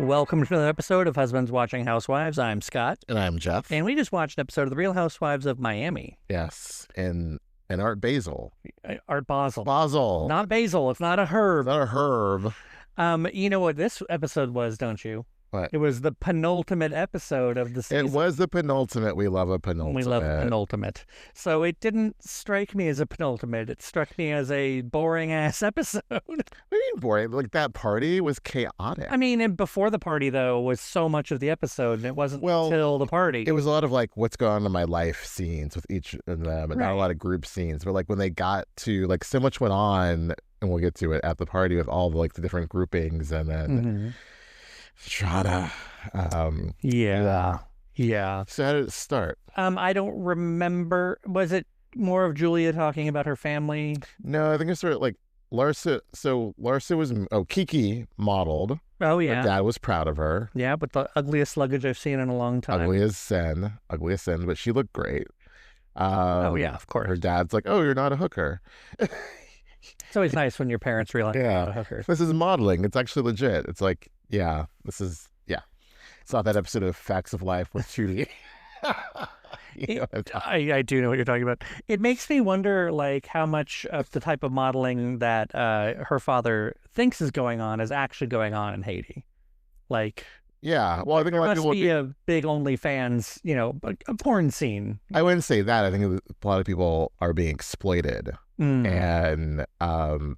Welcome to another episode of Husbands Watching Housewives. I'm Scott. And I'm Jeff. And we just watched an episode of the Real Housewives of Miami. Yes. And Art Basel. Art Basel. Basel. Not basil. It's not a herb. Not a herb. You know what this episode was, don't you? What? It was the penultimate episode of the season. It was the penultimate. We love a penultimate. We love penultimate. So it didn't strike me as a penultimate. It struck me as a boring-ass episode. What do you mean boring? Like, that party was chaotic. I mean, and before the party, though, was so much of the episode, and it wasn't until the party. It was a lot of, like, what's going on in my life scenes with each of them, and not a lot of group scenes. But, like, when they got to, like, so much went on, and we'll get to it at the party with all the, like, the different groupings, and then Strata. Yeah. So how did it start? I don't remember. Was it more of Julia talking about her family? No, I think it started like Larsa. So Larsa was Kiki modeled. Oh yeah, her dad was proud of her. Yeah, but the ugliest luggage I've seen in a long time. Ugly as sin, but she looked great. Oh yeah, of course. Her dad's like, "Oh, you're not a hooker." It's always nice when your parents realize you're not a hooker. This is modeling. It's actually legit. It's like, yeah, this is, yeah. It's not that episode of Facts of Life with Jody. I do know what you're talking about. It makes me wonder, like, how much of the type of modeling that her father thinks is going on is actually going on in Haiti. Like, yeah, well, I think there must be a big OnlyFans, a porn scene. I wouldn't say that. I think a lot of people are being exploited and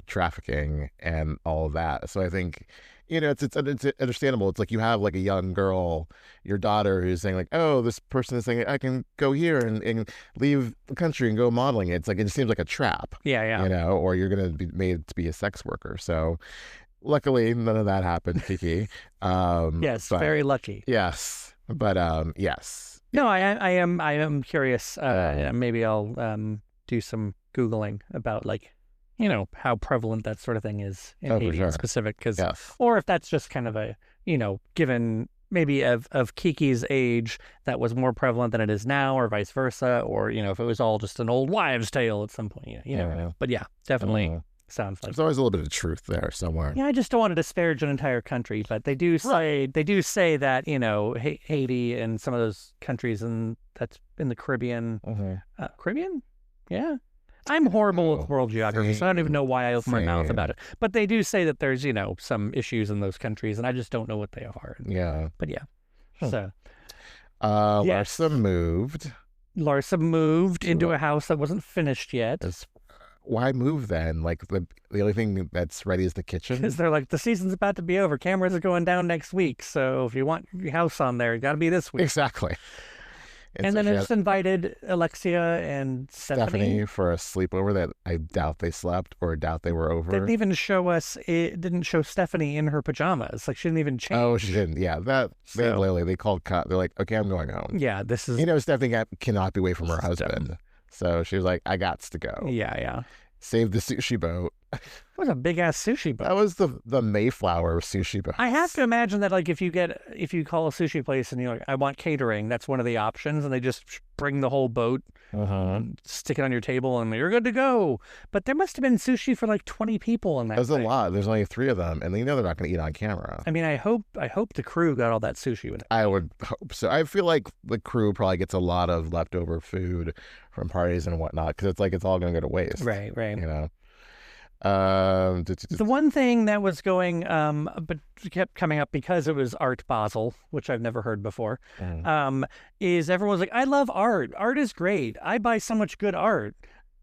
trafficking and all of that. So I think, it's understandable. It's like you have like a young girl, your daughter, who's saying like, oh, this person is saying I can go here and leave the country and go modeling. It's like, it just seems like a trap. Yeah. Or you're going to be made to be a sex worker. So luckily, none of that happened, Kiki. Yes, very lucky. Yes, but yes. No, I am curious. Maybe I'll do some Googling about, like, how prevalent that sort of thing is in Haiti in specific, or if that's just kind of a, given maybe of Kiki's age, that was more prevalent than it is now, or vice versa, or if it was all just an old wives' tale at some point. You never know. But yeah, definitely. Sounds like there's always a little bit of truth there somewhere. Yeah, I just don't want to disparage an entire country, but they do say that Haiti and some of those countries that's in the Caribbean. Caribbean, yeah. I'm horrible with world geography, so I don't even know why I open my mouth about it. But they do say that there's some issues in those countries, and I just don't know what they are. Yeah, but yeah. So, yes. Larsa moved into a house that wasn't finished yet. Why move then? Like, the only thing that's ready is the kitchen? Because they're like, the season's about to be over. Cameras are going down next week. So if you want your house on there, it got to be this week. Exactly. And then I just invited Alexia and Stephanie for a sleepover that I doubt they slept or doubt they were over. They didn't even show us. It didn't show Stephanie in her pajamas. Like, she didn't even change. Oh, she didn't. Yeah, they called cut. They're like, okay, I'm going home. Yeah, this is. Stephanie cannot be away from her husband. So she was like, I gots to go. Yeah. Save the sushi boat. It was a big ass sushi boat. That was the Mayflower sushi boat. I have to imagine that, like, if you call a sushi place and you're like, I want catering, that's one of the options, and they just bring the whole boat, stick it on your table, and you're good to go. But there must have been sushi for like 20 people in that. There's a lot. There's only 3 of them, and they're not going to eat on camera. I mean, I hope the crew got all that sushi with it. I would hope so. I feel like the crew probably gets a lot of leftover food from parties and whatnot, because it's like it's all going to go to waste. Right. The one thing that was going, but kept coming up because it was Art Basel, which I've never heard before, is everyone's like, I love art. Art is great. I buy so much good art.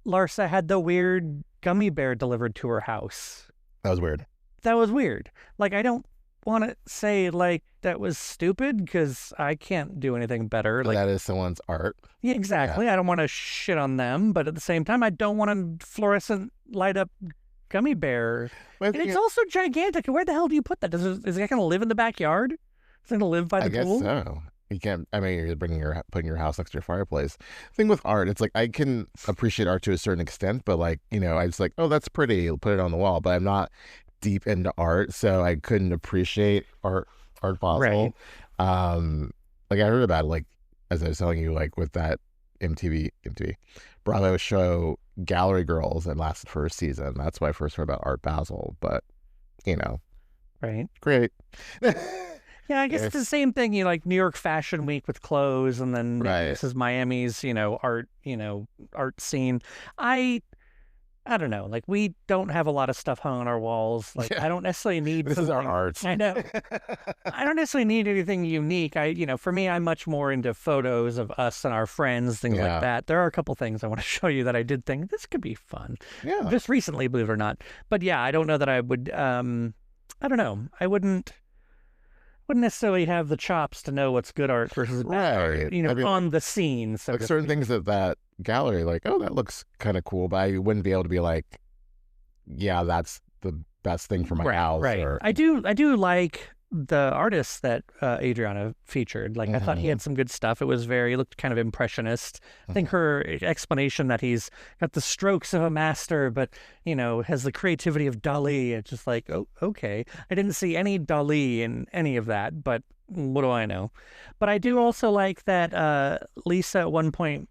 Larsa had the weird gummy bear delivered to her house. That was weird. Like, I don't want to say, like, that was stupid, because I can't do anything better. Like, that is someone's art. Yeah, exactly. Yeah. I don't want to shit on them, but at the same time, I don't want to fluorescent light up gummy bear. And it's also gigantic. Where the hell do you put that? Is it going to live in the backyard? Is it going to live by the pool? I guess so. You can't. I mean, you're putting your house next to your fireplace. The thing with art, it's like, I can appreciate art to a certain extent, but, like, I was like, oh, that's pretty, I'll put it on the wall. But I'm not deep into art, so I couldn't appreciate Art Basel. Right. Like, I heard about it, like, as I was telling you, like, with that MTV Bravo show Gallery Girls, that lasted for a season. That's why I first heard about Art Basel. But, right, great. Yeah, I guess it's the same thing. You like New York Fashion Week with clothes, and then this is Miami's, art, art scene. I don't know. Like, we don't have a lot of stuff hung on our walls. Like, I don't necessarily need. This is our art. I know. I don't necessarily need anything unique. For me, I'm much more into photos of us and our friends, things like that. There are a couple things I want to show you that I did think this could be fun. Yeah. Just recently, believe it or not. But yeah, I don't know that I would. I don't know. I wouldn't necessarily have the chops to know what's good art versus bad art, on the scene. So like certain things that gallery, like, oh, that looks kind of cool, but I wouldn't be able to be like, yeah, that's the best thing for my house. Right. I do like the artist that Adriana featured. Like, I thought he had some good stuff. It looked kind of impressionist. I think her explanation that he's got the strokes of a master, but, has the creativity of Dali. It's just like, oh, okay. I didn't see any Dali in any of that, but what do I know? But I do also like that Lisa at one point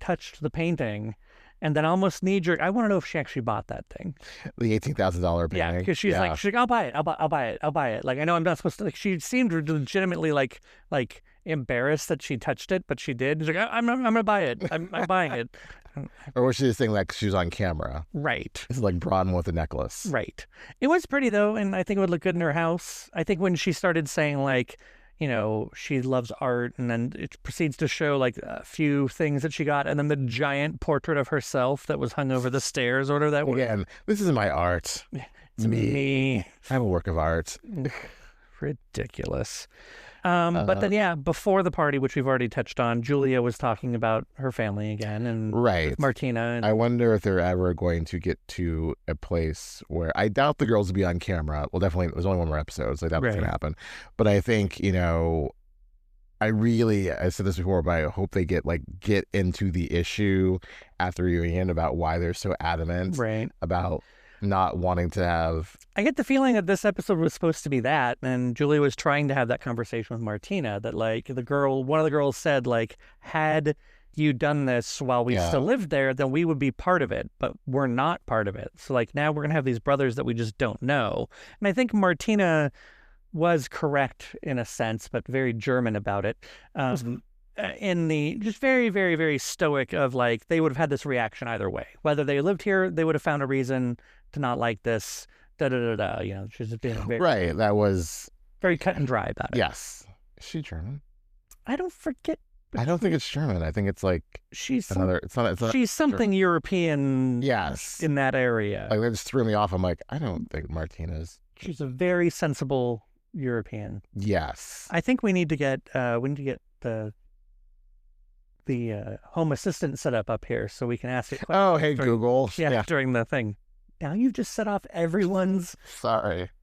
touched the painting and then almost knee-jerk. I want to know if she actually bought that thing. The $18,000 painting. Yeah, because she's like, I'll buy it. I'll buy it. Like, I know I'm not supposed to. Like, she seemed legitimately like embarrassed that she touched it, but she did. She's like, I'm gonna buy it. I'm buying it. Or was she just saying like she was on camera? Right. It's like Braun with a necklace. Right. It was pretty though, and I think it would look good in her house. I think when she started saying like, she loves art, and then it proceeds to show like a few things that she got, and then the giant portrait of herself that was hung over the stairs, or whatever that was. Again, this is my art. It's me. I'm a work of art. Ridiculous. But then, before the party, which we've already touched on, Julia was talking about her family again, and Martina. And I wonder if they're ever going to get to a place where I doubt the girls will be on camera. Well, definitely, there's only one more episode, so I doubt it's going to happen. But I think, I said this before, but I hope they get into the issue at the reunion about why they're so adamant about not wanting to have. I get the feeling that this episode was supposed to be that, and Julia was trying to have that conversation with Martina, that like one of the girls said, like, had you done this while we still lived there, then we would be part of it, but we're not part of it. So like now we're gonna have these brothers that we just don't know. And I think Martina was correct in a sense, but very German about it. In the just very, very, very stoic of like, they would have had this reaction either way. Whether they lived here, they would have found a reason to not like this. She's just being very that was very cut and dry about it. Yes. Is she German? I don't forget. I don't think it's German. I think it's like she's another. It's not. She's something German. European. Yes. In that area. Like, that just threw me off. I'm like, I don't think Martina's. She's a very sensible European. Yes. I think we need to get the home assistant set up here so we can ask it questions. Oh, hey, Google. During the thing. Now you've just set off everyone's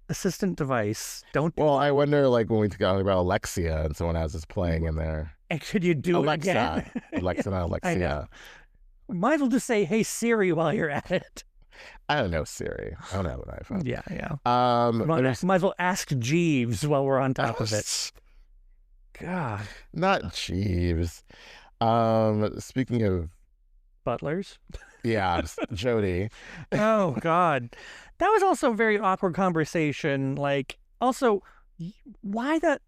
assistant device. Well, I wonder, like, when we talk about Alexia and someone has this playing in there. And could you do Alexa. it again? Alexa, not Alexia. I know. Might as well just say, hey, Siri, while you're at it. I don't know Siri. I don't have an iPhone. Yeah. Might as well ask Jeeves while we're on top of it. God. Not Jeeves. Speaking of butlers. Yeah, Jody. Oh, God. That was also a very awkward conversation. Like, also, why the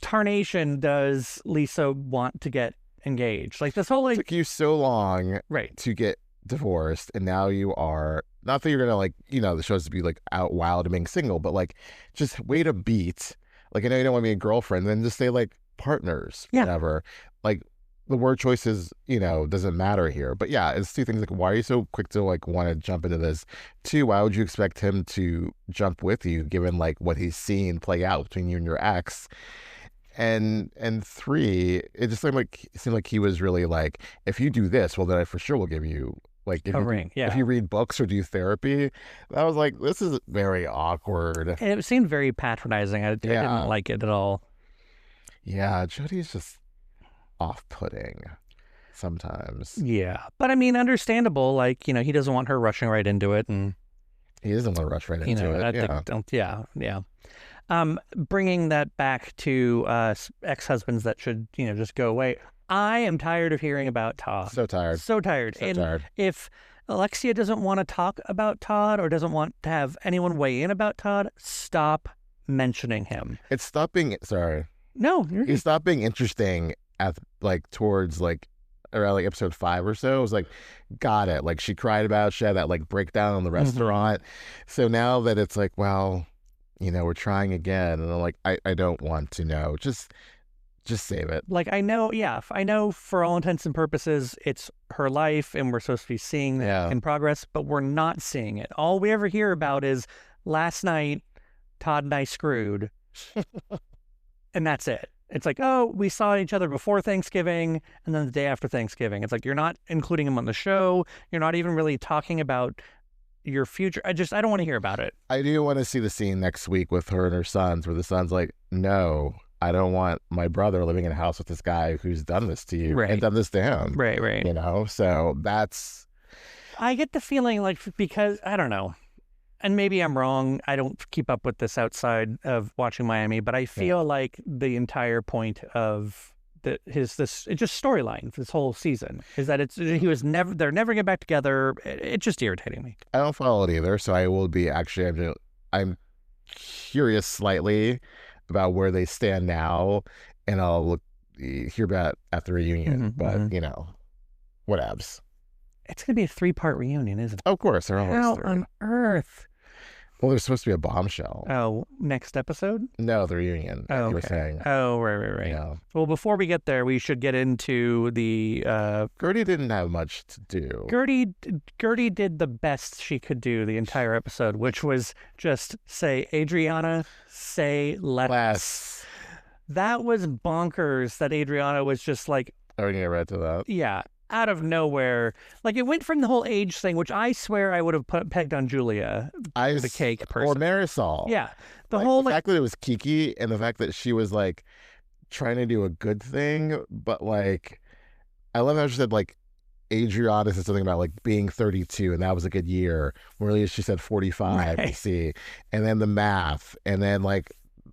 tarnation does Lisa want to get engaged? Like, this whole, like... It took you so long to get divorced, and now you are... Not that you're going to, like, the show's to be, like, out wild and being single, but, like, just wait a beat. Like, I know you don't want to be a girlfriend, then just say, like, partners, whatever. Like... The word choices, doesn't matter here. But yeah, it's two things. Like, why are you so quick to like want to jump into this? Two, why would you expect him to jump with you, given like what he's seen play out between you and your ex? And three, it just seemed like he was really like, if you do this, well, then I for sure will give you like a ring. If you read books or do therapy. I was like, this is very awkward. It seemed very patronizing. I didn't like it at all. Yeah, Jody's just off-putting sometimes. Yeah, but I mean, understandable. Like, he doesn't want her rushing right into it, and he doesn't want to rush right into it. Bringing that back to ex-husbands that should, just go away. I am tired of hearing about Todd. So tired. And if Alexia doesn't want to talk about Todd or doesn't want to have anyone weigh in about Todd, stop mentioning him. It stopped being No, it stopped being interesting at like towards like around like episode 5 or so. It was like, got it. Like she cried about it. She had that like breakdown in the restaurant. So now that it's like, well, you know, we're trying again, and I'm like, I don't want to know. Just save it. Like, I know for all intents and purposes, it's her life and we're supposed to be seeing that in progress, but we're not seeing it. All we ever hear about is last night, Todd and I screwed. And that's it. It's like, oh, we saw each other before Thanksgiving and then the day after Thanksgiving. It's like, you're not including him on the show. You're not even really talking about your future. I don't want to hear about it. I do want to see the scene next week with her and her sons where the son's like, no, I don't want my brother living in a house with this guy who's done this to you and done this to him. Right. You know, so that's... I get the feeling like, because, I don't know, and maybe I'm wrong. I don't keep up with this outside of watching Miami, but I feel like the entire point of it's just storyline for this whole season is that they're never get back together. It's just irritating me. I don't follow it either, so I will be I'm curious slightly about where they stand now, and I'll hear about at the reunion. But you know, whatevs. It's gonna be a 3-part reunion, isn't it? Of course, they're always How 3. on earth? Well, there's supposed to be a bombshell. Oh, next episode? No, the reunion. Oh, you were saying. Oh, right. Yeah. Well, before we get there, we should get into the... Gertie didn't have much to do. Gertie did the best she could do the entire episode, which was just say, Adriana, say less. That was bonkers that Adriana was just like... Oh, we need to get right to that. Yeah. Out of nowhere. Like, it went from the whole age thing, which I swear I would have pegged on Julia, the cake person. Or Marysol. Yeah. The fact that it was Kiki, and the fact that she was, like, trying to do a good thing, but, like, I love how she said, like, Adriana said something about, like, being 32, and that was a good year. Really, she said 45, right. You see. And then the math, and then, like,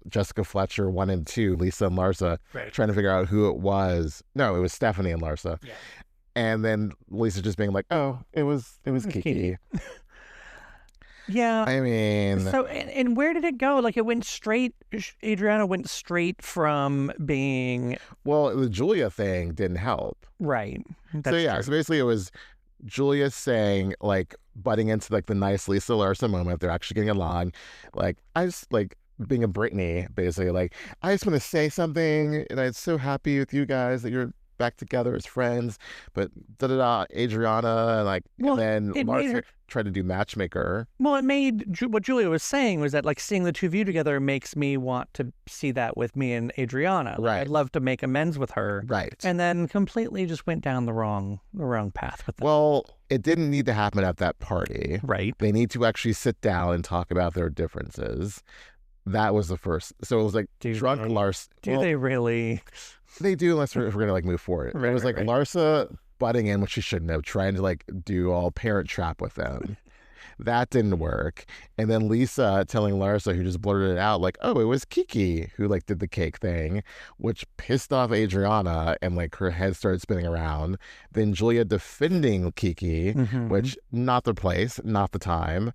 Jessica Fletcher 1 and 2, Lisa and Larsa, trying to figure out who it was. No, it was Stephanie and Larsa. Yeah. And then Lisa just being like, "Oh, it was Kiki." Yeah. I mean, so and where did it go? Like, it went straight. Adriana went straight from being. Well, the Julia thing didn't help. Right. So basically it was Julia saying, like, butting into like the nice Lisa Larsa moment. They're actually getting along. Like, I just like being a Britney, basically. Like, I just want to say something, and I'm so happy with you guys that you're back together as friends, but Adriana, and like, and then Larsa tried to do matchmaker. Well, it made what Julia was saying was that, like, seeing the two of you together makes me want to see that with me and Adriana. Like, I'd love to make amends with her. Right. And then completely just went down the wrong path with that. Well, it didn't need to happen at that party. Right. They need to actually sit down and talk about their differences. That was the first. So it was like drunk Larsa. Do they really? They do, unless we're going to like move forward. It was like Larsa butting in, which she shouldn't have, trying to like do all Parent Trap with them. That didn't work. And then Lisa telling Larsa, who just blurted it out, like, oh, it was Kiki who like did the cake thing, which pissed off Adriana, and like her head started spinning around. Then Julia defending Kiki, which not the place, not the time.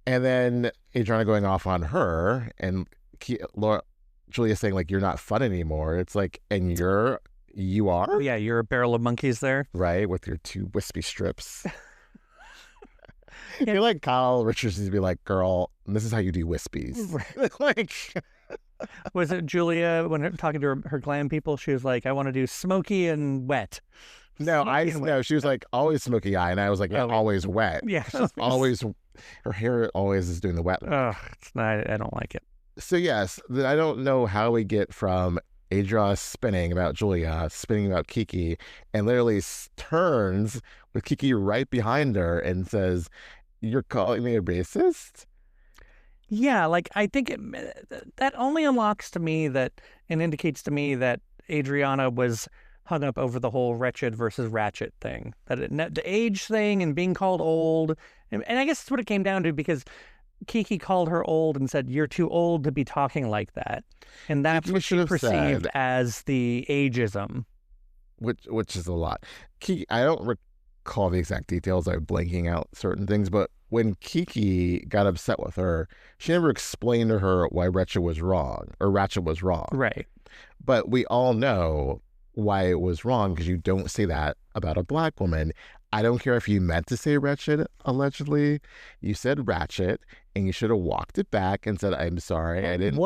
And then Adriana going off on her, and Julia saying, like, you're not fun anymore. It's like, and you are? Yeah, you're a barrel of monkeys there. Right, with your 2 wispy strips. I feel like Kyle Richards needs to be like, girl, this is how you do wispies. Right. Like, was it Julia, when talking to her glam people, she was like, I want to do smoky and wet. No, she was like, always smoky eye, and I was like, always wet. Yeah. Always, her hair always is doing the wet. Oh, it's not, I don't like it. So yes, I don't know how we get from Adriana spinning about Julia, spinning about Kiki, and literally turns with Kiki right behind her and says, "You're calling me a racist?" Yeah, like, I think that only unlocks to me that and indicates to me that Adriana was hung up over the whole wretched versus ratchet thing, the age thing and being called old, and I guess that's what it came down to, because Kiki called her old and said, you're too old to be talking like that. And that's what she perceived as the ageism. Which is a lot. Kiki, I don't recall the exact details. I'm blanking out certain things, but when Kiki got upset with her, she never explained to her why Ratchet was wrong. Right. But we all know why it was wrong, because you don't say that about a black woman. I don't care if you meant to say wretched, allegedly. You said ratchet, and you should have walked it back and said, I'm sorry, I didn't.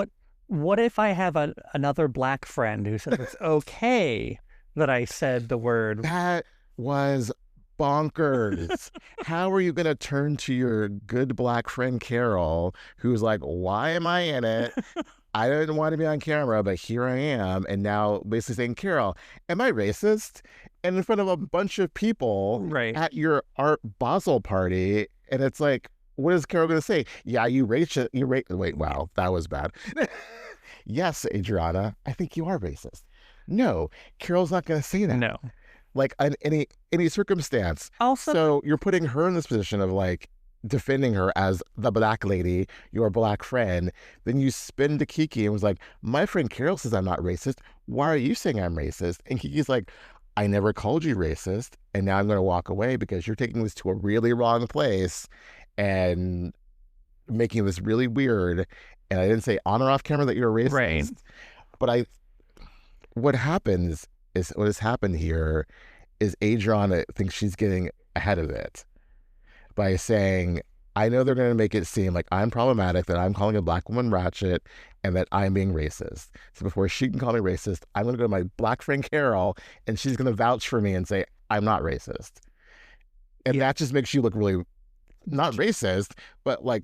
What if I have another black friend who says it's okay that I said the word? That was bonkers. How are you going to turn to your good black friend Carol, who's like, why am I in it? I didn't want to be on camera, but here I am. And now basically saying, Carol, am I racist? And in front of a bunch of people at your Art Basel party. And it's like, what is Carol going to say? Yeah, you racist. Wait, wow, that was bad. Yes, Adriana, I think you are racist. No, Carol's not going to say that. No. Like, in any circumstance. Also, so you're putting her in this position of like defending her as the black lady, your black friend. Then you spin to Kiki and was like, my friend Carol says I'm not racist. Why are you saying I'm racist? And Kiki's like, I never called you racist. And now I'm going to walk away because you're taking this to a really wrong place and making this really weird. And I didn't say on or off camera that you're a racist. Right. But what has happened here is Adriana thinks she's getting ahead of it by saying, I know they're going to make it seem like I'm problematic, that I'm calling a black woman ratchet, and that I'm being racist. So before she can call me racist, I'm going to go to my black friend Carol, and she's going to vouch for me and say, I'm not racist. And that just makes you look really, not racist, but like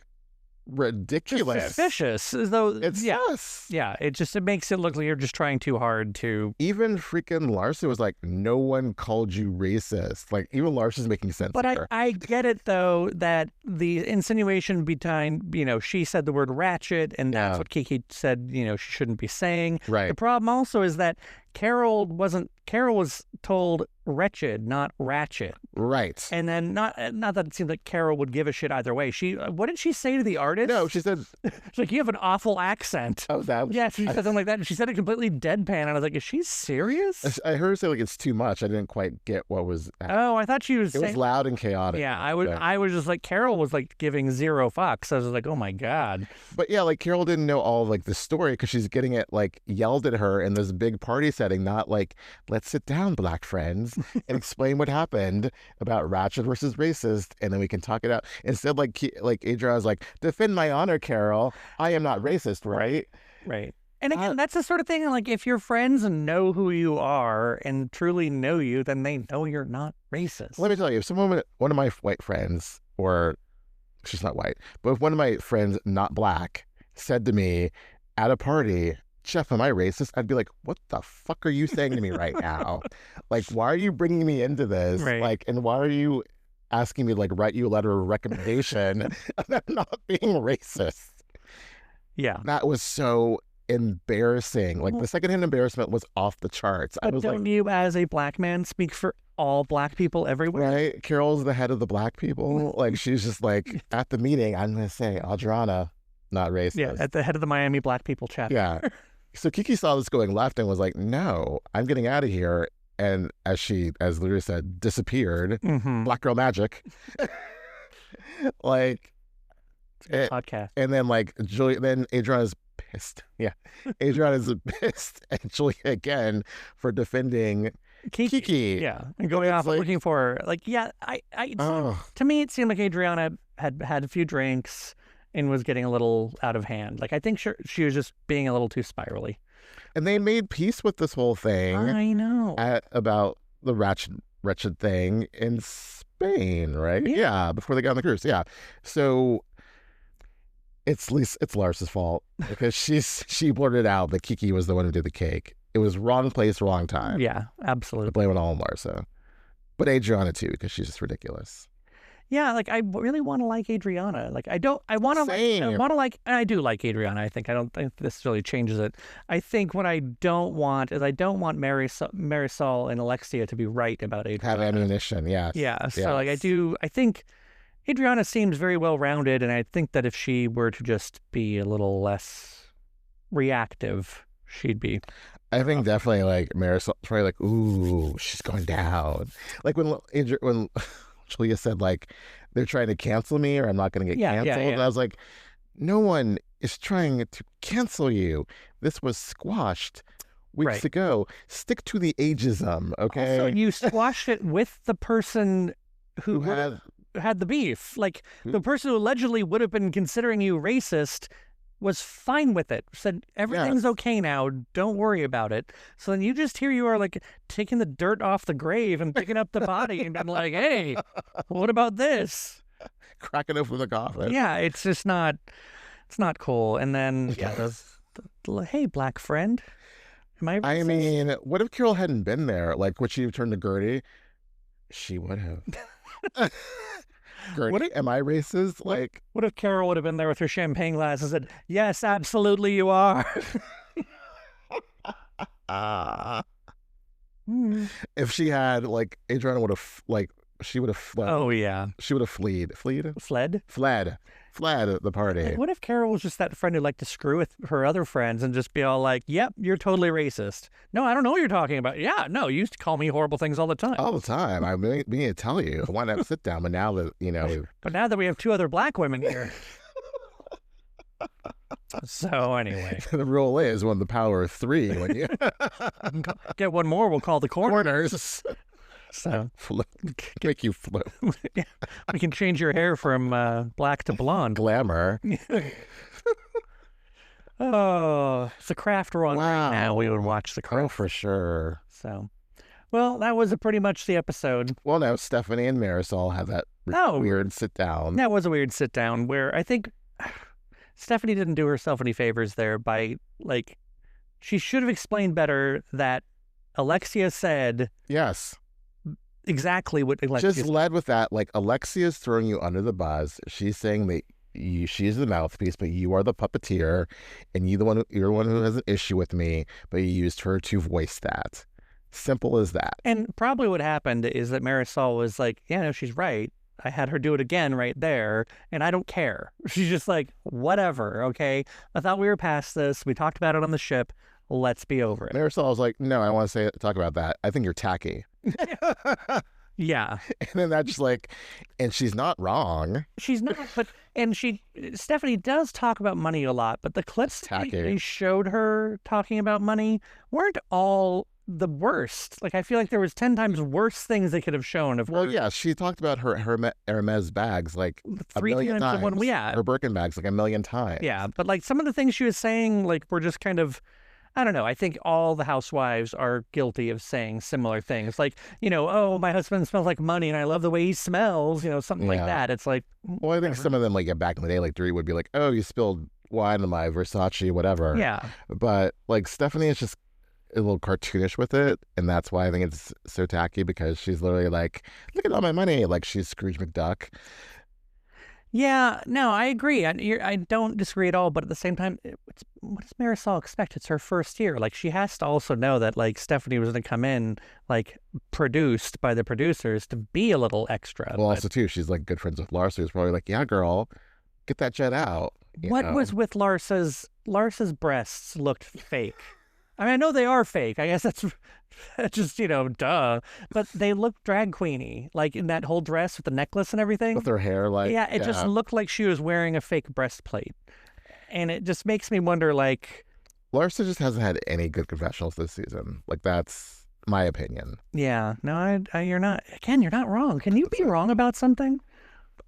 ridiculous. Just suspicious, as though it's it makes it look like you're just trying too hard to. Even freaking Larsa was like, no one called you racist. Like, even Larsa's making sense. But I get it though, that the insinuation behind, she said the word ratchet, and that's what Kiki said, she shouldn't be saying. Right. The problem also is that Carol was told wretched, not ratchet. Right. And then not that it seemed like Carol would give a shit either way. What did she say to the artist? No, she said, she's like, you have an awful accent. Oh, that. Yeah, she said something like that, and she said it completely deadpan. And I was like, is she serious? I heard her say like it's too much. I didn't quite get what was. Oh, I thought she was. It was loud and chaotic. Yeah, I was just like, Carol was like giving zero fucks. I was like, oh my god. But yeah, like Carol didn't know all of like the story because she's getting it like yelled at her in this big party setting, not like, let's sit down, black friends, and explain what happened about ratchet versus racist, and then we can talk it out. Instead, like Adriana's like, defend my honor, Carol. I am not racist, right? Right. And again, that's the sort of thing, like, if your friends know who you are and truly know you, then they know you're not racist. Let me tell you, if one of my white friends, or she's not white, but if one of my friends, not black, said to me at a party, Jeff, am I racist? I'd be like, what the fuck are you saying to me right now? Like, why are you bringing me into this? Right. Like, and why are you asking me to like write you a letter of recommendation about not being racist? Yeah. That was so embarrassing. Like, the secondhand embarrassment was off the charts. But I was don't like, you, as a black man, speak for all black people everywhere? Right? Carol's the head of the black people. Like, she's just like, at the meeting, I'm going to say, Adriana, not racist. Yeah, at the head of the Miami Black People chapter. Yeah. So Kiki saw this going left and was like, no, I'm getting out of here. And as Lyra said, disappeared. Mm-hmm. Black girl magic. Like, podcast. And then like Julia, then Adriana's pissed. Yeah. Adriana's pissed at Julia again for defending Kiki. Yeah. And going off looking for her. Like, yeah, to me, it seemed like Adriana had a few drinks and was getting a little out of hand. Like, I think she was just being a little too spirally. And they made peace with this whole thing. I know. About the wretched thing in Spain, right? Yeah, before they got on the cruise. Yeah. So it's Larsa's fault because she blurted out that Kiki was the one who did the cake. It was wrong place, wrong time. Yeah, absolutely. Blame it all on Larsa. But Adriana too, because she's just ridiculous. Yeah, like, I really want to like Adriana. Like, I want to like, and I do like Adriana. I don't think this really changes it. I think what I don't want is Marysol and Alexia to be right about Adriana. Have ammunition, yeah. Yeah, so like, I think Adriana seems very well-rounded, and I think that if she were to just be a little less reactive, she'd be... I think definitely, like, Marysol, probably like, ooh, she's going down. Like, when Julia said, like, they're trying to cancel me or I'm not going to get canceled. And I was like, no one is trying to cancel you. This was squashed weeks ago. Stick to the ageism, okay? Also, you squashed it with the person who had the beef. Like, the person who allegedly would have been considering you racist was fine with it. Said, everything's okay now. Don't worry about it. So then you are like taking the dirt off the grave and picking up the body and being like, hey, what about this? Cracking open the coffin. Yeah, it's just not, it's not cool. And then, hey, black friend. Am I racist? I mean, what if Carol hadn't been there? Like, would she have turned to Gertie? She would have. Gertie, am I racist? Like, what if Carol would have been there with her champagne glass and said, yes, absolutely you are. If she had, like, Adriana would have, like, she would have fled. Oh, yeah. She would have fled the party. Like, what if Carol was just that friend who liked to screw with her other friends and just be all like, yep, you're totally racist. No, I don't know what you're talking about. Yeah, no, you used to call me horrible things all the time. All the time. I mean to tell you. I want to sit down, but now that, But now that we have two other black women here. So anyway. The rule is when the power of three. When you get one more, we'll call the corners. So make you float. Yeah. We can change your hair from black to blonde. Glamour. Oh, it's a craft run. Wow. Right now we would watch the craft. Oh, for sure. So, well, that was pretty much the episode. Well, now Stephanie and Marysol had that weird sit down. That was a weird sit down where I think Stephanie didn't do herself any favors there by, like, she should have explained better that Alexia said. Yes. Exactly what Alexia just led with that. Like, Alexia's throwing you under the bus. She's saying that she's the mouthpiece, but you are the puppeteer, and you're the one who has an issue with me, but you used her to voice that. Simple as that. And probably what happened is that Marysol was like, yeah, no, she's right. I had her do it again right there, and I don't care. She's just like, whatever, okay? I thought we were past this. We talked about it on the ship. Let's be over it. Marysol was like, no, I want to talk about that. I think you're tacky. Yeah. And then that's just like, and she's not wrong. She's not, but, and Stephanie does talk about money a lot, but the clips they showed her talking about money weren't all the worst. Like, I feel like there was 10 times worse things they could have shown of her. Well, yeah, she talked about her Hermes bags like 3 million times. Her Birkin bags like 1 million times. Yeah, but like some of the things she was saying, like, were just kind of, I don't know. I think all the housewives are guilty of saying similar things. Like, oh, my husband smells like money and I love the way he smells, something like that. It's like, well, I think some of them, like, back in the day, like, Dorit would be like, oh, you spilled wine on my Versace, whatever. Yeah. But, like, Stephanie is just a little cartoonish with it. And that's why I think it's so tacky, because she's literally like, look at all my money. Like, she's Scrooge McDuck. Yeah, no, I agree. I don't disagree at all. But at the same time, what does Marysol expect? It's her first year. Like, she has to also know that, like, Stephanie was going to come in, like, produced by the producers to be a little extra. Well, also, too, she's, like, good friends with Larsa, who's probably like, yeah, girl, get that jet out. What was with Larsa's breasts looked fake. I mean, I know they are fake. I guess that's just, duh. But they look drag queeny, like in that whole dress with the necklace and everything. With her hair, like. Yeah, it just looked like she was wearing a fake breastplate. And it just makes me wonder, like. Larsa just hasn't had any good confessionals this season. Like, that's my opinion. Yeah. No, you're not. Again, you're not wrong. Can you be wrong about something?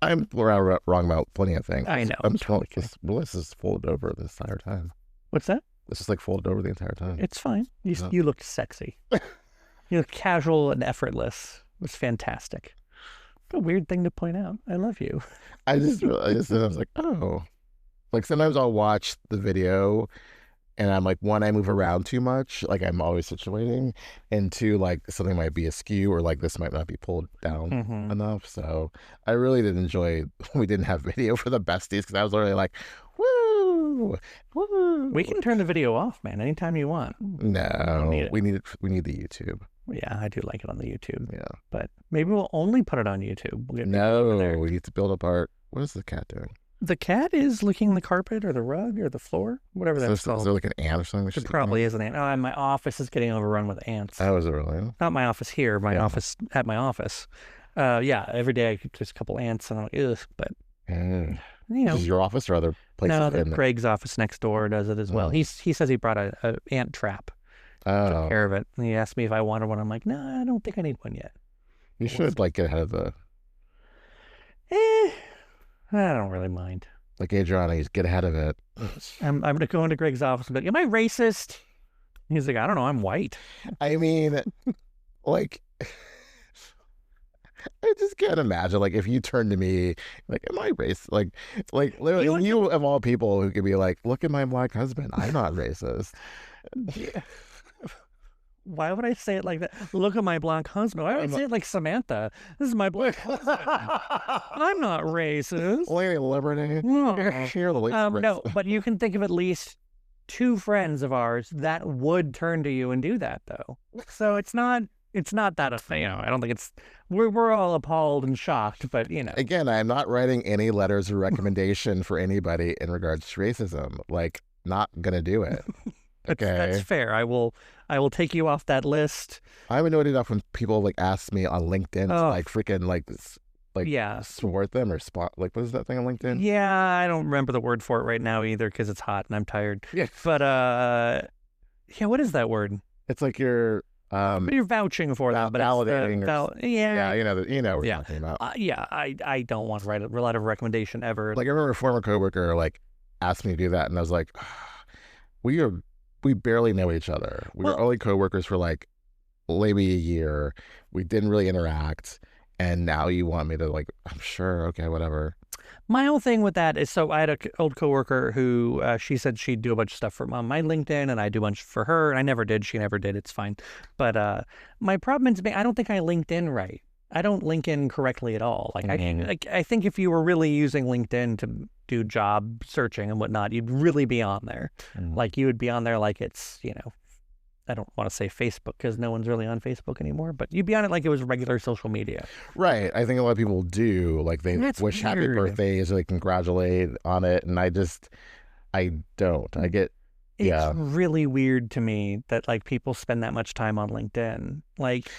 I'm wrong about plenty of things. I know. I'm totally Melissa is folded over this entire time. What's that? It's just like folded over the entire time. It's fine. You looked sexy. You look casual and effortless. It was fantastic. What a weird thing to point out. I love you. I was like, oh. Like, sometimes I'll watch the video and I'm like, one, I move around too much. Like, I'm always situating. And two, like, something might be askew, or like this might not be pulled down enough. So I really did enjoy we didn't have video for the besties, because I was literally like, woo, woo. We can turn the video off, man, anytime you want. No, we need the YouTube. Yeah, I do like it on the YouTube. Yeah. But maybe we'll only put it on YouTube. We need to build up what is the cat doing? The cat is licking the carpet or the rug or the floor, whatever that's called. Is there like an ant or something? It probably is an ant. Oh, and my office is getting overrun with ants. Oh, is it really? Not my office here, my office at my office. Yeah, every day I could just a couple ants, and I'm like, ugh. But you know, is your office or other places? No, Craig's office next door does it as well. He says he brought a ant trap. Took care of it. And he asked me if I wanted one. I'm like, no, I don't think I need one yet. You should like get ahead of the. I don't really mind. Like Adriana, you get ahead of it. I'm gonna go into Greg's office and be like, am I racist? He's like, I don't know, I'm white. I mean, like, I just can't imagine, like, if you turn to me, like, am I racist? Like literally, you of all people who could be like, look at my black husband, I'm not racist. Yeah. Why would I say it like that? Look at my black husband. Why would I say it like Samantha? This is my black husband. I'm not racist. Lady Liberty. No. You're the least no, but you can think of at least 2 friends of ours that would turn to you and do that, though. So it's not that, you know, I don't think it's, we're all appalled and shocked, but, you know. Again, I'm not writing any letters of recommendation for anybody in regards to racism. Like, not gonna do it. Okay. That's fair. I will take you off that list. I'm annoyed enough when people like ask me on LinkedIn to like freaking like support them or spot, like, what is that thing on LinkedIn? Yeah, I don't remember the word for it right now either because it's hot and I'm tired. Yeah. But yeah, what is that word? It's like you're vouching for that, but validating. Yeah, you know what we're talking about. I don't want to write a letter of recommendation ever. Like I remember a former coworker like asked me to do that, and I was like, we barely know each other. We were only coworkers for like maybe a year. We didn't really interact, and now you want me to like? I'm sure. Okay, whatever. My whole thing with that is, so I had an old coworker who she said she'd do a bunch of stuff for my LinkedIn, and I do a bunch for her, and I never did. She never did. It's fine. But my problem is, I don't think I LinkedIn right. I don't link in correctly at all. Like I think if you were really using LinkedIn to do job searching and whatnot, you'd really be on there. Like you would be on there like it's, you know, I don't want to say Facebook because no one's really on Facebook anymore, but you'd be on it like it was regular social media. Right. I think a lot of people do. Like they wish happy birthdays or they congratulate on it. And I don't. I get, It's really weird to me that like people spend that much time on LinkedIn. Like,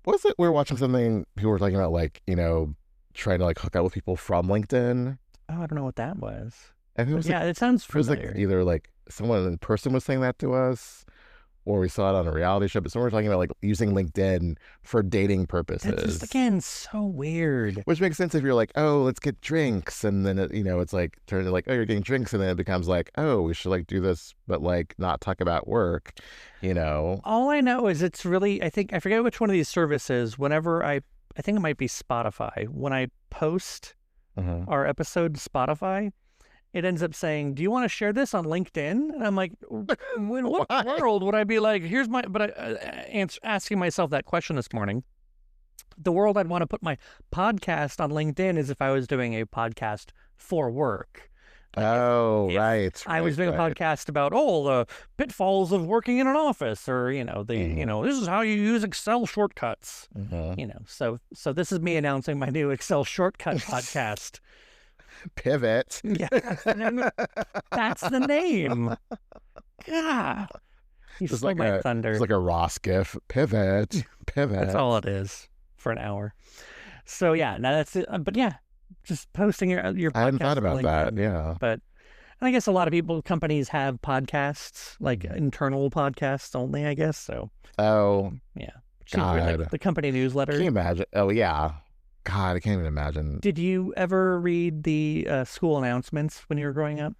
was it we were watching something, people were talking about like, you know, trying to like hook up with people from LinkedIn? Oh, I don't know what that was. I think it was it sounds familiar. It was like either like someone in person was saying that to us, or we saw it on a reality show, but someone was talking about like using LinkedIn for dating purposes. That's just, again, so weird. Which makes sense if you're like, oh, let's get drinks. And then, it's like, turn to like, oh, you're getting drinks. And then it becomes like, oh, we should like do this, but like not talk about work, you know? All I know is it's really, I forget which one of these services, whenever I think it might be Spotify, when I post our episode to Spotify, it ends up saying, do you want to share this on LinkedIn? And I'm like, in what world would I be like, asking myself that question this morning. The world I'd want to put my podcast on LinkedIn is if I was doing a podcast for work. Right. I was doing a podcast about, the pitfalls of working in an office, or, this is how you use Excel shortcuts. So this is me announcing my new Excel shortcut podcast. Pivot. Yeah, that's the name. God, you stole my thunder. It's like a Ross gif. Pivot. That's all it is for an hour. So yeah, now that's it. But yeah, just posting your podcast. I hadn't thought about that. Yeah, but I guess a lot of companies have podcasts, like internal podcasts only, I guess. So yeah, God, like the company newsletter. Can you imagine? Oh yeah. God, I can't even imagine. Did you ever read the school announcements when you were growing up?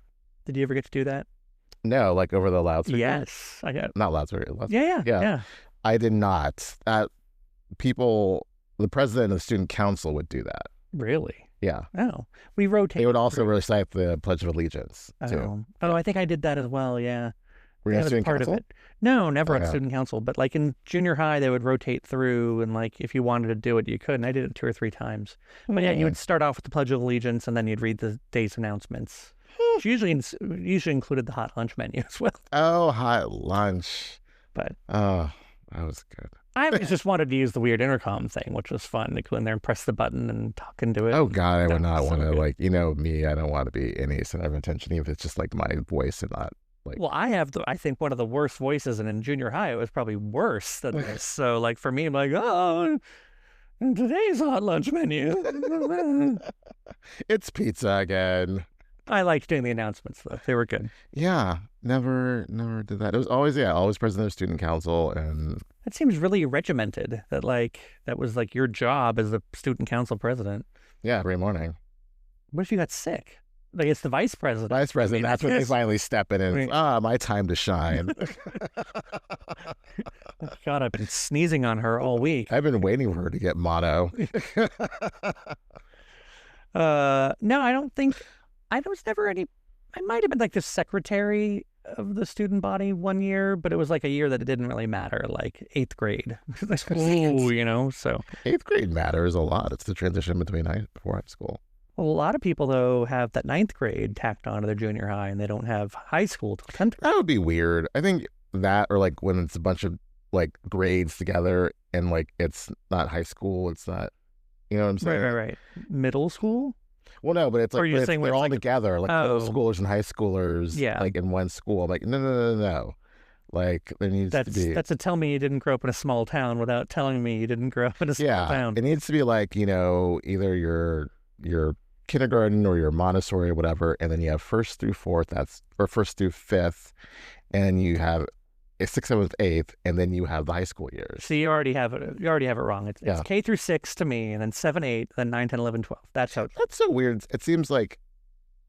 Did you ever get to do that? No, like over the loudspeaker? Yes. I got. Not loudspeaker. Yeah. I did not. The president of the student council would do that. Really? Yeah. Oh, we rotate. They would also recite the Pledge of Allegiance, too. Oh, I think I did that as well, yeah. Were you on student council? No, never on student council. But like in junior high, they would rotate through, and like if you wanted to do it, you could. And I did it 2 or 3 times. But yeah, you would start off with the Pledge of Allegiance, and then you'd read the day's announcements. Which usually included the hot lunch menu as well. Oh, hot lunch! But that was good. I always just wanted to use the weird intercom thing, which was fun. To go in there and press the button and talk into it. Oh God, I would not want to like me. I don't want to be any center of attention, even if it's just like my voice and not. Well, I think one of the worst voices, and in junior high, it was probably worse than this. So, like, for me, I'm like, Today's hot lunch menu. It's pizza again. I liked doing the announcements though. They were good. Yeah, never did that. It was always president of student council, and it seems really regimented. That was like your job as the student council president. Yeah, every morning. What if you got sick? Like it's the vice president. Vice president. That's when they finally step in and my time to shine. God, I've been sneezing on her all week. I've been waiting for her to get mono. No, I don't think. I was never any. I might have been like the secretary of the student body one year, but it was like a year that it didn't really matter, like 8th grade. So 8th grade matters a lot. It's the transition before high school. Well, a lot of people though have that 9th grade tacked onto their junior high, and they don't have high school till 10th grade. That would be weird. I think that, or like when it's a bunch of like grades together, and like it's not high school. It's not. You know what I'm saying? Right. Middle school. Well, no, but it's like they're all together, like middle schoolers and high schoolers, like in one school. I'm like, no. Like there needs to be. That's a tell me you didn't grow up in a small town without telling me you didn't grow up in a small town. It needs to be like, either your kindergarten or your Montessori or whatever, and then you have 1st through 4th, or 1st through 5th, and you have 6th, 7th, 8th, and then you have the high school years. So you already have it. You already have it wrong. It's K through 6 to me, and then 7, 8, then 9, 10, 11, 12. That's how. That's so weird. It seems like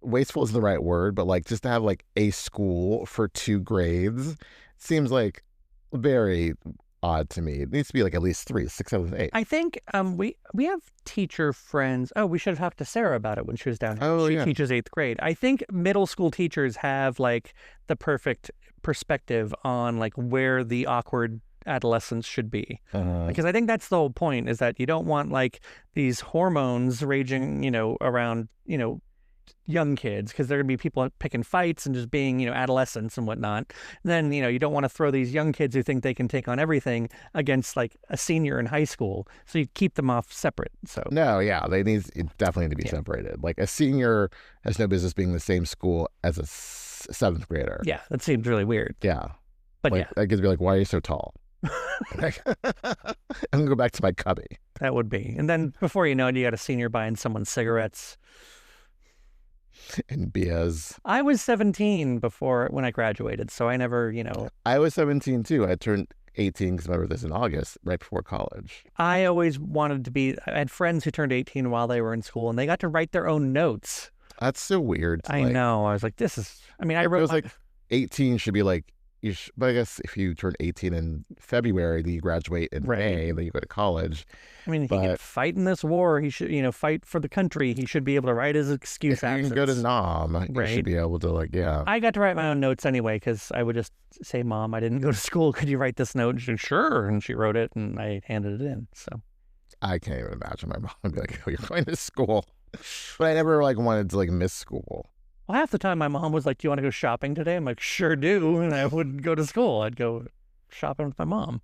wasteful isn't the right word, but like just to have like a school for 2 grades seems like very odd to me. It needs to be like at least 3, 6, 7, 8. I think we have teacher friends. Oh, we should have talked to Sarah about it when she was down here. Oh, she teaches 8th grade. I think middle school teachers have like the perfect perspective on like where the awkward adolescence should be, because I think that's the whole point, is that you don't want like these hormones raging around young kids, because there are going to be people picking fights and just being adolescents and whatnot. And then you don't want to throw these young kids who think they can take on everything against like a senior in high school, so you keep them off separate. So they definitely need to be separated. Like a senior has no business being in the same school as a 7th grader. Yeah, that seems really weird. Yeah, but that gives me like, why are you so tall? I'm gonna go back to my cubby. That would be. And then before you know it, you got a senior buying someone cigarettes and beers. I was 17 when I graduated, so I never, I was 17 too. I turned 18 because my birthday's in August, right before college. I always wanted to be. I had friends who turned 18 while they were in school, and they got to write their own notes. That's so weird. I know. I was like, this is. I mean, I wrote. It was like 18 should be like. But I guess if you turn 18 in February, then you graduate in May, and then you go to college. I mean, he can fight in this war. He should, fight for the country. He should be able to write his excuse absence. You can go to Nom. You should be able to, I got to write my own notes anyway, because I would just say, Mom, I didn't go to school. Could you write this note? And she said, sure. And she wrote it, and I handed it in. So I can't even imagine my mom would be like, oh, you're going to school. But I never wanted to miss school. Well, half the time my mom was like, do you want to go shopping today? I'm like, sure do. And I wouldn't go to school. I'd go shopping with my mom.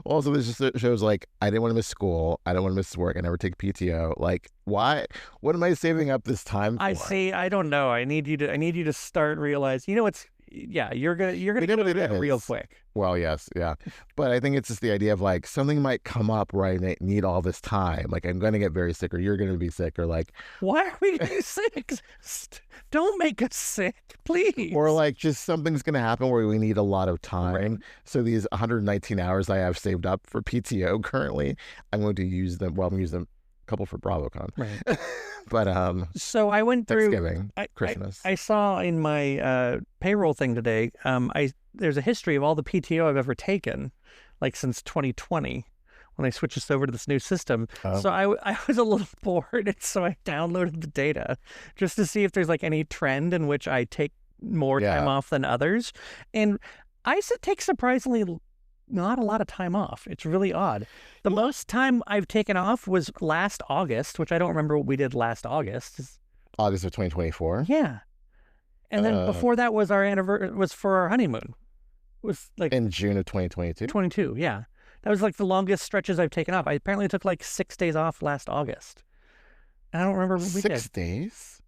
Well, also, this just shows like, I didn't want to miss school. I don't want to miss work. I never take PTO. Like, why? What am I saving up this time for? I don't know. I need you to start realizing, you're gonna do it real quick. Well, yes, yeah. But I think it's just the idea of like, something might come up where I need all this time. Like, I'm going to get very sick, or you're going to be sick, or like, why are we getting sick? Don't make us sick, please. Or like, just something's going to happen where we need a lot of time. Right. So these 119 hours I have saved up for PTO currently, I'm going to use them. Well, I'm going to use them a couple for BravoCon. Right. But so I went through Thanksgiving, Christmas. I saw in my payroll thing today, there's a history of all the PTO I've ever taken, like since 2020 when they switched us over to this new system. So I was a little bored, and so I downloaded the data just to see if there's like any trend in which I take more time off than others. And I take surprisingly not a lot of time off. It's really odd. The most time I've taken off was last August, which I don't remember what we did last August. August of 2024? Yeah. And then before that was our anniversary, was for our honeymoon. It was like in June of 2022? 22, yeah. That was like the longest stretches I've taken off. I apparently took like 6 days off last August. And I don't remember what we did. 6 days?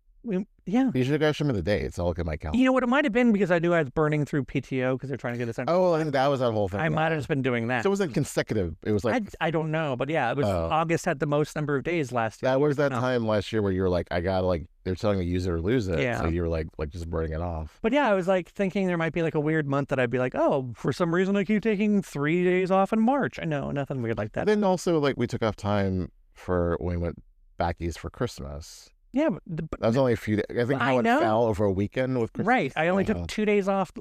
Yeah. You should go show me the dates. I'll look at my calendar. You know what? It might have been because I knew I was burning through PTO because they're trying to get this. Oh, I think that was that whole thing. I might have just been doing that. So it wasn't consecutive. It was like I don't know, but yeah, it was August had the most number of days last year. That was that time last year where you were like, I gotta like, they're telling me use it or lose it. Yeah. So you were like just burning it off. But yeah, I was like thinking there might be like a weird month that I'd be like, oh, for some reason I keep taking 3 days off in March. I know, nothing weird like that. And then also like we took off time for when we went back east for Christmas. Yeah, but that was only a few days. I think how it fell over a weekend with Christmas. Right. I only took 2 days off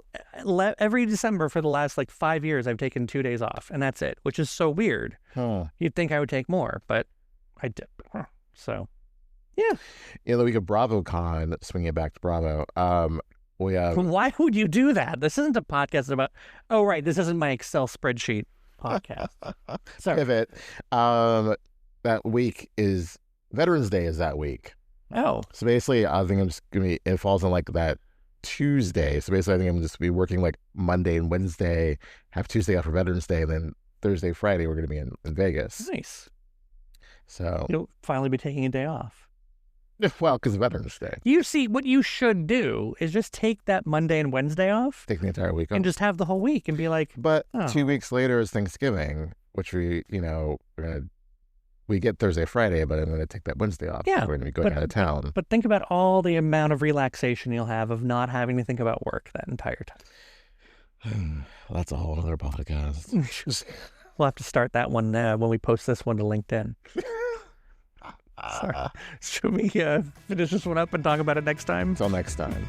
every December for the last like 5 years. I've taken 2 days off, and that's it, which is so weird. You'd think I would take more, but I did. So, yeah. The week of BravoCon, swinging it back to Bravo. Why would you do that? This isn't a podcast about. Oh, right. This isn't my Excel spreadsheet podcast. Sorry. Pivot. That week is Veterans Day. Is that week? Oh. So basically, I think I'm just going to be, it falls on like that Tuesday. So basically, I think I'm just be working like Monday and Wednesday, have Tuesday off for Veterans Day, and then Thursday, Friday, we're going to be in Vegas. Nice. So you'll finally be taking a day off. Well, because of Veterans Day. You see, what you should do is just take that Monday and Wednesday off. Take the entire week off. And just have the whole week and be like, But 2 weeks later is Thanksgiving, which we get Thursday, Friday, but I'm going to take that Wednesday off. Yeah. We're going to be going out of town. But think about all the amount of relaxation you'll have of not having to think about work that entire time. Well, that's a whole other podcast. We'll have to start that one when we post this one to LinkedIn. Sorry. Should we finish this one up and talk about it next time? Until next time.